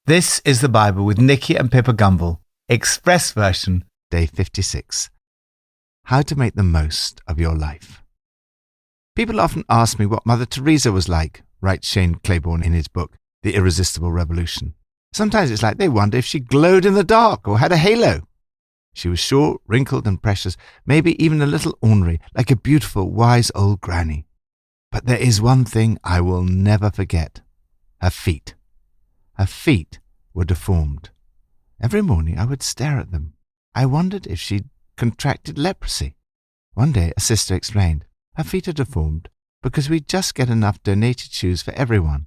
This is the Bible with Nicky and Pippa Gumbel, Express version, Day 56. How to make the most of your life. People often ask me what Mother Teresa was like, writes Shane Claiborne in his book, The Irresistible Revolution. Sometimes it's like they wonder if she glowed in the dark or had a halo. She was short, wrinkled and precious, maybe even a little ornery, like a beautiful, wise old granny. But there is one thing I will never forget. Her feet. Her feet were deformed. Every morning I would stare at them. I wondered if she'd contracted leprosy. One day a sister explained, her feet are deformed because we just get enough donated shoes for everyone.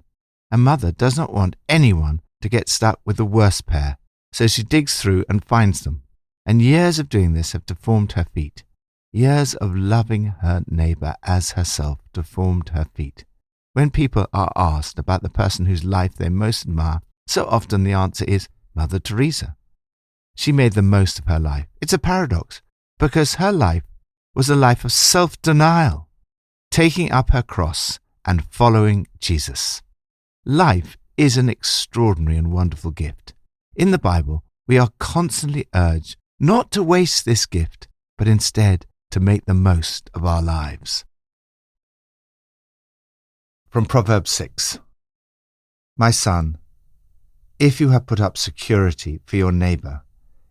And Mother does not want anyone to get stuck with the worst pair, so she digs through and finds them. And years of doing this have deformed her feet. Years of loving her neighbour as herself deformed her feet. When people are asked about the person whose life they most admire, so often the answer is Mother Teresa. She made the most of her life. It's a paradox, because her life was a life of self-denial, taking up her cross and following Jesus. Life is an extraordinary and wonderful gift. In the Bible, we are constantly urged not to waste this gift, but instead to make the most of our lives. From Proverbs 6. My son, if you have put up security for your neighbour,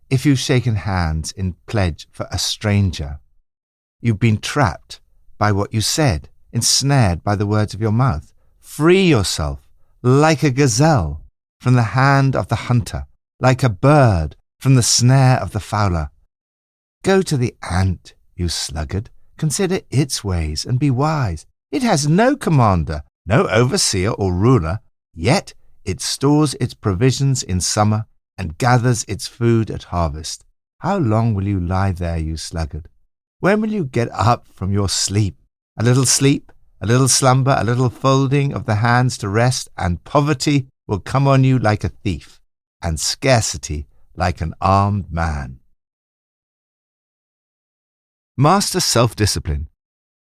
if you've shaken hands in pledge for a stranger, you've been trapped by what you said, ensnared by the words of your mouth. Free yourself like a gazelle from the hand of the hunter, like a bird from the snare of the fowler. Go to the ant, you sluggard, consider its ways and be wise. It has no commander, no overseer or ruler, yet it stores its provisions in summer and gathers its food at harvest. How long will you lie there, you sluggard? When will you get up from your sleep? A little slumber, a little folding of the hands to rest, and poverty will come on you like a thief, and scarcity like an armed man. Master self-discipline.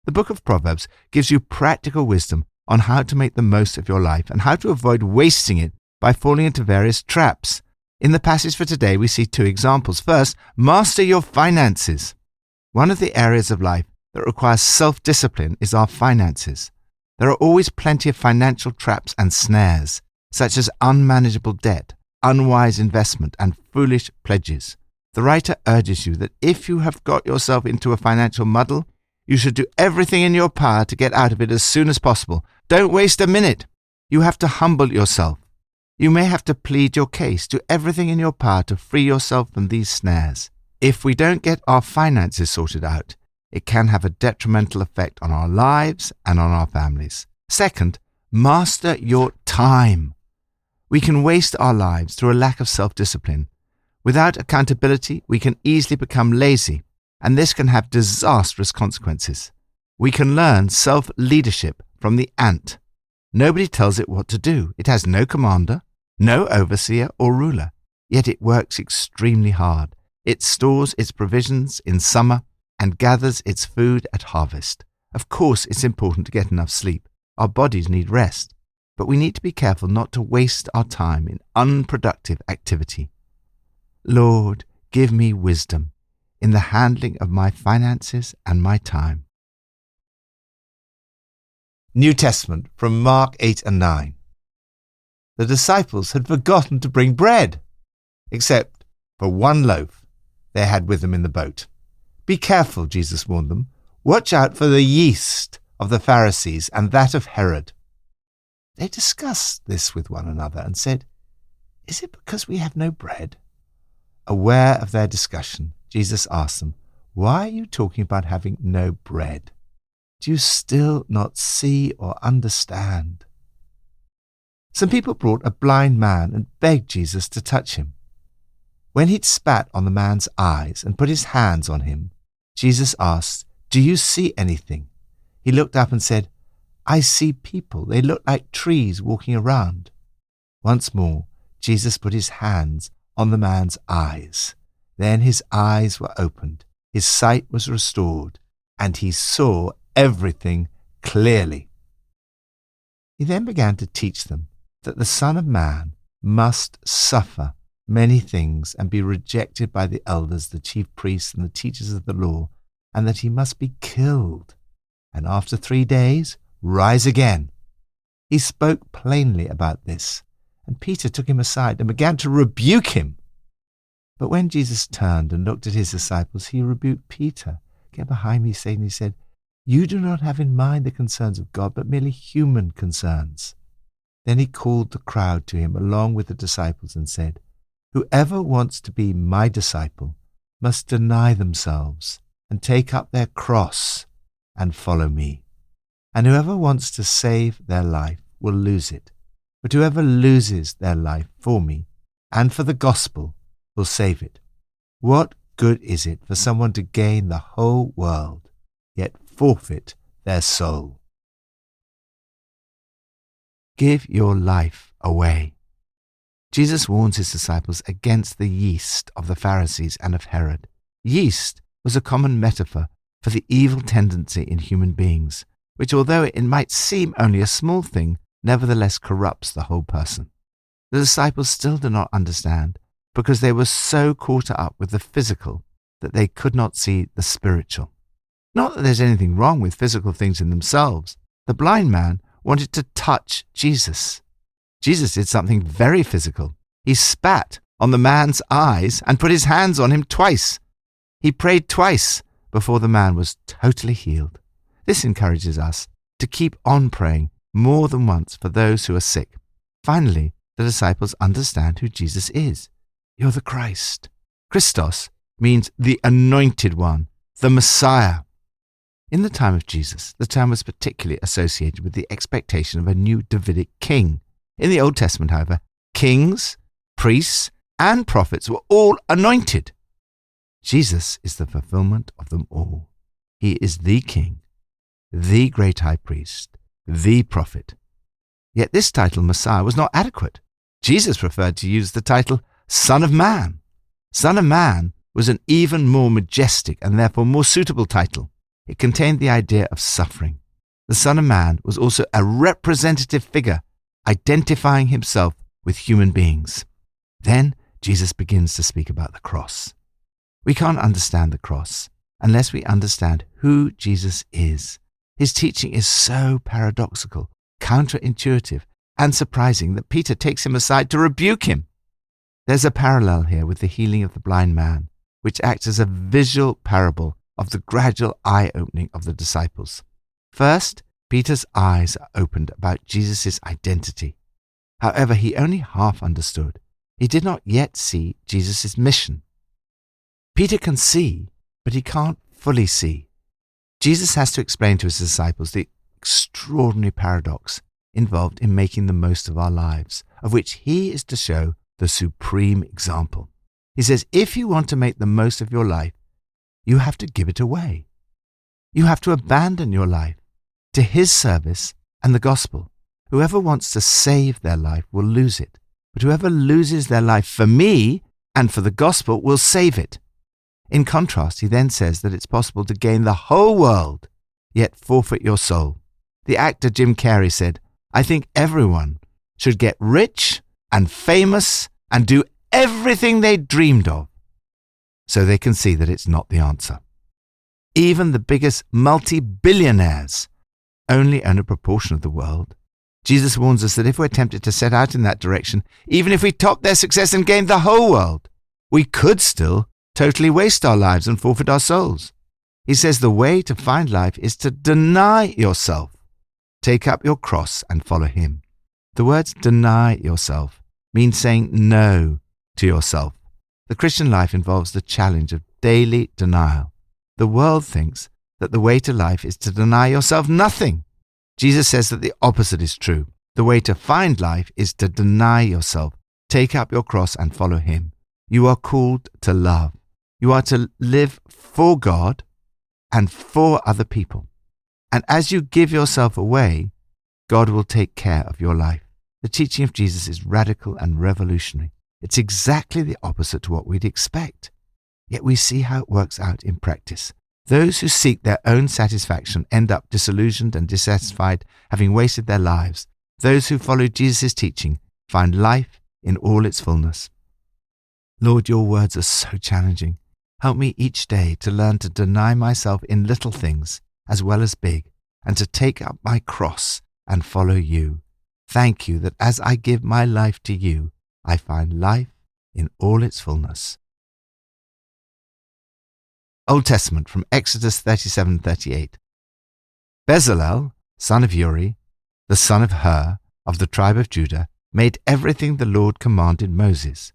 The book of Proverbs gives you practical wisdom on how to make the most of your life and how to avoid wasting it by falling into various traps. In the passage for today, we see two examples. First, master your finances. One of the areas of life that requires self-discipline is our finances. There are always plenty of financial traps and snares, such as unmanageable debt, unwise investment, and foolish pledges. The writer urges you that if you have got yourself into a financial muddle, you should do everything in your power to get out of it as soon as possible. Don't waste a minute. You have to humble yourself. You may have to plead your case. Do everything in your power to free yourself from these snares. If we don't get our finances sorted out, it can have a detrimental effect on our lives and on our families. Second, master your time. We can waste our lives through a lack of self-discipline. Without accountability, we can easily become lazy, and this can have disastrous consequences. We can learn self-leadership from the ant. Nobody tells it what to do. It has no commander, no overseer or ruler, yet it works extremely hard. It stores its provisions in summer and gathers its food at harvest. Of course, it's important to get enough sleep. Our bodies need rest, but we need to be careful not to waste our time in unproductive activity. Lord, give me wisdom in the handling of my finances and my time. New Testament from Mark 8 and 9. The disciples had forgotten to bring bread, except for one loaf they had with them in the boat. Be careful, Jesus warned them. Watch out for the yeast of the Pharisees and that of Herod. They discussed this with one another and said, Is it because we have no bread? Aware of their discussion, Jesus asked them, Why are you talking about having no bread? Do you still not see or understand? Some people brought a blind man and begged Jesus to touch him. When he'd spat on the man's eyes and put his hands on him, Jesus asked, Do you see anything? He looked up and said, I see people. They look like trees walking around. Once more, Jesus put his hands on the man's eyes. Then his eyes were opened, his sight was restored, and he saw everything clearly. He then began to teach them that the Son of Man must suffer many things and be rejected by the elders, the chief priests, and the teachers of the law, and that he must be killed, and after 3 days rise again. He spoke plainly about this, and Peter took him aside and began to rebuke him. But when Jesus turned and looked at his disciples, he rebuked Peter. "Get behind me, Satan," he said. "You do not have in mind the concerns of God, but merely human concerns." Then he called the crowd to him along with the disciples and said, "Whoever wants to be my disciple must deny themselves and take up their cross and follow me. And whoever wants to save their life will lose it. But whoever loses their life for me and for the gospel will save it. What good is it for someone to gain the whole world, yet forfeit their soul?" Give your life away. Jesus warns his disciples against the yeast of the Pharisees and of Herod. Yeast was a common metaphor for the evil tendency in human beings, which, although it might seem only a small thing, nevertheless corrupts the whole person. The disciples still do not understand, because they were so caught up with the physical that they could not see the spiritual. Not that there's anything wrong with physical things in themselves. The blind man wanted to touch Jesus. Jesus did something very physical. He spat on the man's eyes and put his hands on him twice. He prayed twice before the man was totally healed. This encourages us to keep on praying more than once for those who are sick. Finally, the disciples understand who Jesus is. You're the Christ. Christos means the anointed one, the Messiah. In the time of Jesus, the term was particularly associated with the expectation of a new Davidic king. In the Old Testament, however, kings, priests, and prophets were all anointed. Jesus is the fulfillment of them all. He is the king, the great high priest, the prophet. Yet this title, Messiah, was not adequate. Jesus preferred to use the title Son of Man. Son of Man was an even more majestic and therefore more suitable title. It contained the idea of suffering. The Son of Man was also a representative figure, identifying himself with human beings. Then Jesus begins to speak about the cross. We can't understand the cross unless we understand who Jesus is. His teaching is so paradoxical, counterintuitive, and surprising that Peter takes him aside to rebuke him. There's a parallel here with the healing of the blind man, which acts as a visual parable of the gradual eye-opening of the disciples. First, Peter's eyes are opened about Jesus' identity. However, he only half understood. He did not yet see Jesus' mission. Peter can see, but he can't fully see. Jesus has to explain to his disciples the extraordinary paradox involved in making the most of our lives, of which he is to show the supreme example. He says, if you want to make the most of your life, you have to give it away. You have to abandon your life to his service and the gospel. Whoever wants to save their life will lose it, but whoever loses their life for me and for the gospel will save it. In contrast, he then says that it's possible to gain the whole world, yet forfeit your soul. The actor Jim Carrey said, "I think everyone should get rich and famous and do everything they dreamed of, so they can see that it's not the answer." Even the biggest multi-billionaires only own a proportion of the world. Jesus warns us that if we're tempted to set out in that direction, even if we top their success and gain the whole world, we could still totally waste our lives and forfeit our souls. He says the way to find life is to deny yourself. Take up your cross and follow him. The words deny yourself mean saying no to yourself. The Christian life involves the challenge of daily denial. The world thinks that the way to life is to deny yourself nothing. Jesus says that the opposite is true. The way to find life is to deny yourself, take up your cross and follow him. You are called to love. You are to live for God and for other people. And as you give yourself away, God will take care of your life. The teaching of Jesus is radical and revolutionary. It's exactly the opposite to what we'd expect. Yet we see how it works out in practice. Those who seek their own satisfaction end up disillusioned and dissatisfied, having wasted their lives. Those who follow Jesus' teaching find life in all its fullness. Lord, your words are so challenging. Help me each day to learn to deny myself in little things as well as big, and to take up my cross and follow you. Thank you that as I give my life to you, I find life in all its fullness. Old Testament from Exodus 37:38. Bezalel, son of Uri, the son of Hur, of the tribe of Judah, made everything the Lord commanded Moses.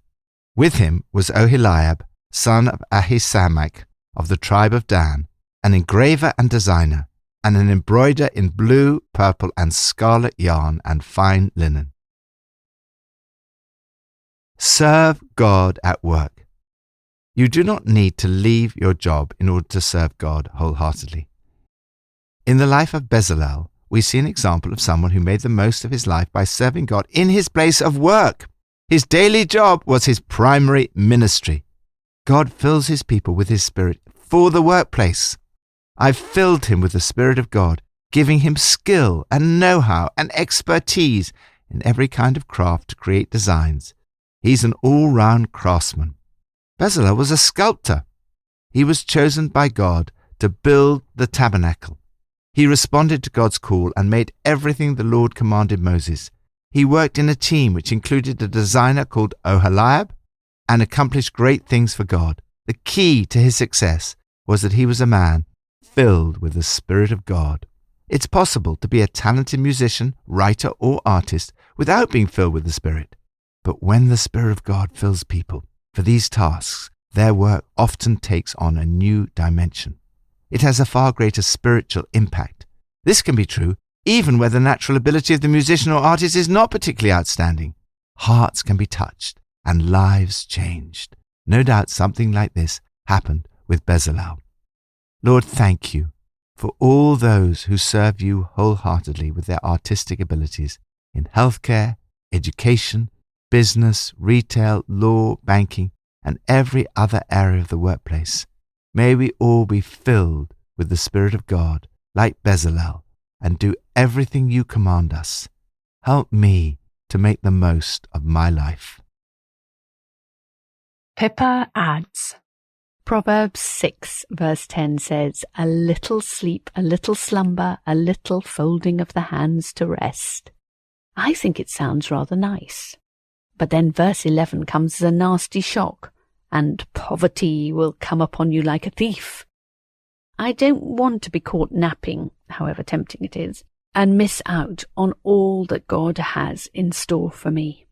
With him was Oholiab, son of Ahisamach, of the tribe of Dan, an engraver and designer, and an embroiderer in blue, purple, and scarlet yarn and fine linen. Serve God at work. You do not need to leave your job in order to serve God wholeheartedly. In the life of Bezalel, we see an example of someone who made the most of his life by serving God in his place of work. His daily job was his primary ministry. God fills his people with his Spirit for the workplace. I've filled him with the Spirit of God, giving him skill and know-how and expertise in every kind of craft to create designs. He's an all-round craftsman. Bezalel was a sculptor. He was chosen by God to build the tabernacle. He responded to God's call and made everything the Lord commanded Moses. He worked in a team which included a designer called Oholiab and accomplished great things for God. The key to his success was that he was a man filled with the Spirit of God. It's possible to be a talented musician, writer, or artist without being filled with the Spirit. But when the Spirit of God fills people for these tasks, their work often takes on a new dimension. It has a far greater spiritual impact. This can be true even where the natural ability of the musician or artist is not particularly outstanding. Hearts can be touched and lives changed. No doubt something like this happened with Bezalel. Lord, thank you for all those who serve you wholeheartedly with their artistic abilities in healthcare, education, business, retail, law, banking, and every other area of the workplace. May we all be filled with the Spirit of God, like Bezalel, and do everything you command us. Help me to make the most of my life. Pippa adds, Proverbs 6 verse 10 says, "A little sleep, a little slumber, a little folding of the hands to rest." I think it sounds rather nice. But then verse 11 comes as a nasty shock, and poverty will come upon you like a thief. I don't want to be caught napping, however tempting it is, and miss out on all that God has in store for me.